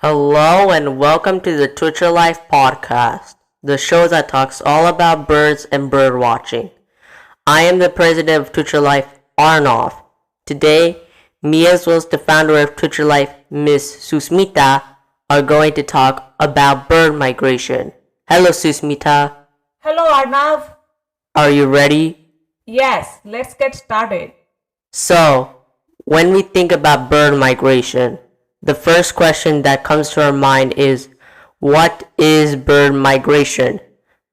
Hello and welcome to the Twitcher Life podcast, the show that talks all about birds and bird watching. I am the president of Twitcher Life, Arnav. Today, me as well as the founder of Twitcher Life, Miss Susmita, are going to talk about bird migration. Hello Susmita. Hello Arnav. Are you ready? Yes, let's get started. So, when we think about bird migration, the first question that comes to our mind is, what is bird migration?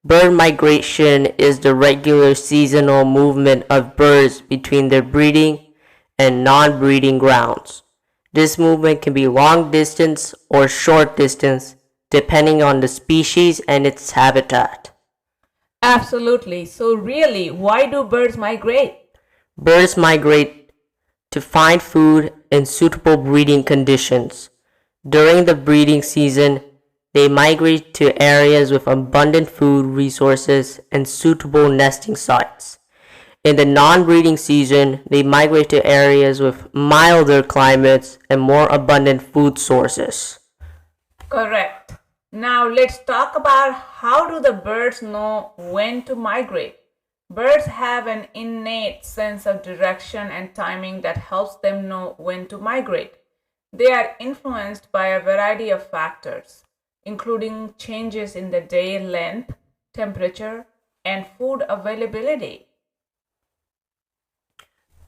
Bird migration is the regular seasonal movement of birds between their breeding and non-breeding grounds. This movement can be long distance or short distance, depending on the species and its habitat. Absolutely. So really, why do birds migrate? Birds migrate to find food and suitable breeding conditions. During the breeding season, they migrate to areas with abundant food resources and suitable nesting sites. In the non-breeding season, they migrate to areas with milder climates and more abundant food sources. Correct. Now let's talk about how do the birds know when to migrate. Birds have an innate sense of direction and timing that helps them know when to migrate. They are influenced by a variety of factors, including changes in the day length, temperature, and food availability.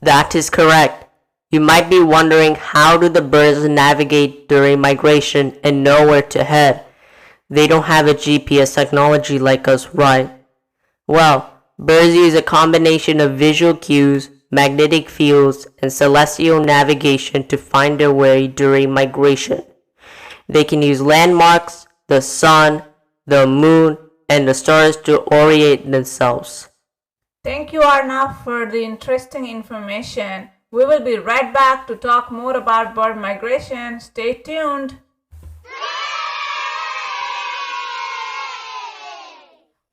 That is correct. You might be wondering, how do the birds navigate during migration and know where to head? They don't have a GPS technology like us, right? Well, birds use a combination of visual cues, magnetic fields, and celestial navigation to find their way during migration. They can use landmarks, the sun, the moon, and the stars to orient themselves. Thank you, Arnav, for the interesting information. We will be right back to talk more about bird migration. Stay tuned.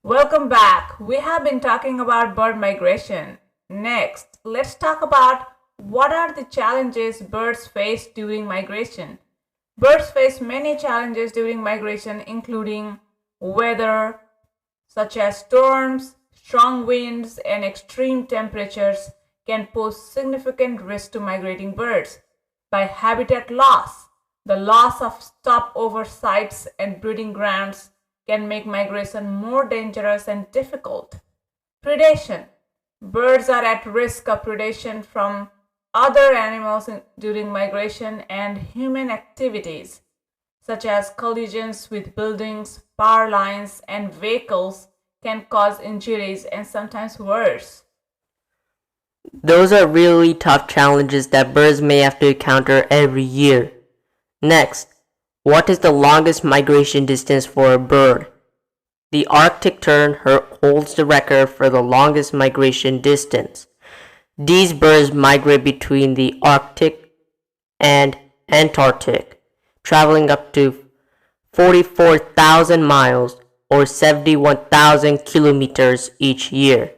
Welcome back. We have been talking about bird migration. Next, let's talk about what are the challenges birds face during migration. Birds face many challenges during migration, including weather, such as storms, strong winds, and extreme temperatures can pose significant risk to migrating birds. By habitat loss, the loss of stopover sites and breeding grounds can make migration more dangerous and difficult. Predation. Birds are at risk of predation from other animals during migration, and human activities, such as collisions with buildings, power lines, and vehicles, can cause injuries and sometimes worse. Those are really tough challenges that birds may have to encounter every year. Next, what is the longest migration distance for a bird? The Arctic tern holds the record for the longest migration distance. These birds migrate between the Arctic and Antarctic, traveling up to 44,000 miles or 71,000 kilometers each year.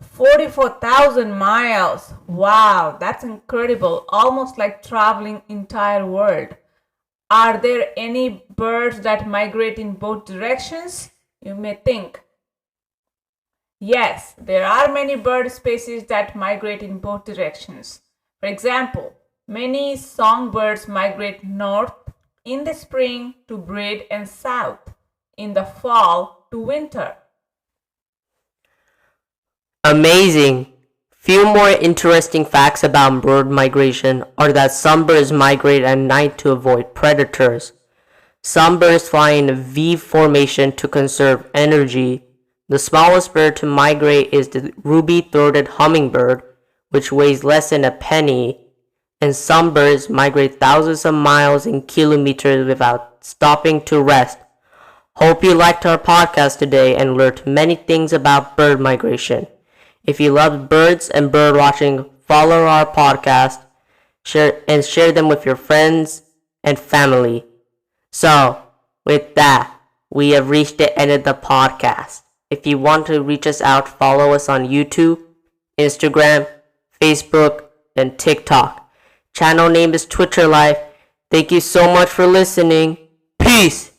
44,000 miles. Wow, that's incredible. Almost like traveling entire world. Are there any birds that migrate in both directions? You may think. Yes, there are many bird species that migrate in both directions. For example, many songbirds migrate north in the spring to breed and south in the fall to winter. Amazing! Few more interesting facts about bird migration are that some birds migrate at night to avoid predators. Some birds fly in a V formation to conserve energy. The smallest bird to migrate is the ruby-throated hummingbird, which weighs less than a penny, and some birds migrate thousands of miles and kilometers without stopping to rest. Hope you liked our podcast today and learned many things about bird migration. If you love birds and bird watching, follow our podcast, share them with your friends and family. So, with that, we have reached the end of the podcast. If you want to reach us out, follow us on YouTube, Instagram, Facebook, and TikTok. Channel name is Twitcher Life. Thank you so much for listening. Peace!